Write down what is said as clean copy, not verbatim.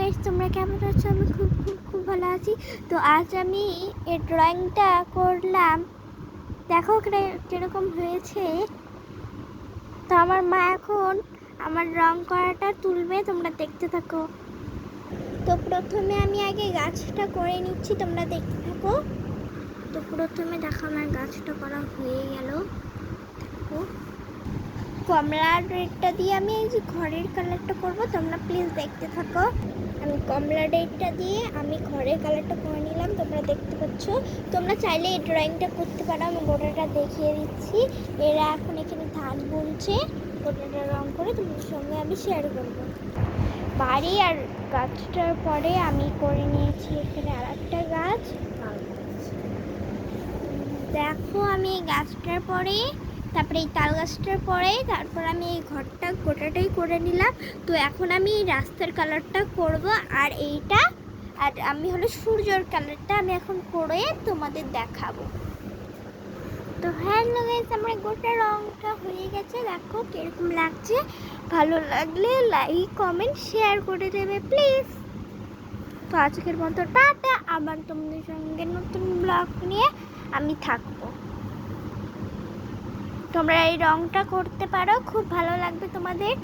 Guys, তোমরা কেমন আছো? আমি খুব খুব খুব ভালো আছি। তো আজ আমি এই ড্রয়িংটা করলাম, দেখো কিরকম হয়েছে। তো আমার মা এখন আমার রং করাটা তুলবে, তোমরা দেখতে থাকো। তো প্রথমে আমি আগে গাছটা করে নিচ্ছি, তোমরা দেখতে থাকো। তো প্রথমে দেখো আমার গাছটা করা হয়ে গেল। দেখো কমলা রেডটা দিয়ে আমি এই যে ঘরের কালারটা করব, তোমরা প্লিজ দেখতে থাকো। আমি কমলা রেডটা দিয়ে আমি ঘরের কালারটা করে নিলাম, তোমরা দেখতে পাচ্ছ। তোমরা চাইলে এই ড্রয়িংটা করতে পারো, আমি গোটাটা দেখিয়ে দিচ্ছি। এরা এখন এখানে ধান বুনছে, গোটাটা রং করে তোমাদের সঙ্গে আমি শেয়ার করব। বাড়ি আর গাছটার পরে আমি করে নিয়েছি এখানে আর একটা গাছ। দেখো আমি এই গাছটার পরে, তারপরে এই তাল গাছটার পরে, তারপর আমি এই ঘরটা গোটাটাই করে নিলাম। তো এখন আমি এই রাস্তার কালারটা করব, আর এইটা আর আমি হলো সূর্যর কালারটা আমি এখন করে তোমাদের দেখাবো। তো হ্যালো গাইস, আমার গোটা রংটা হয়ে গেছে, দেখো কিরকম লাগছে। ভালো লাগলে লাইক কমেন্ট শেয়ার করে দেবে প্লিজ। তো আজকের মতো টাটা, আবার তোমাদের সঙ্গে নতুন ব্লগ নিয়ে আমি থাকবো। তোমরা এই রংটা করতে পারো, খুব ভালো লাগবে তোমাদের।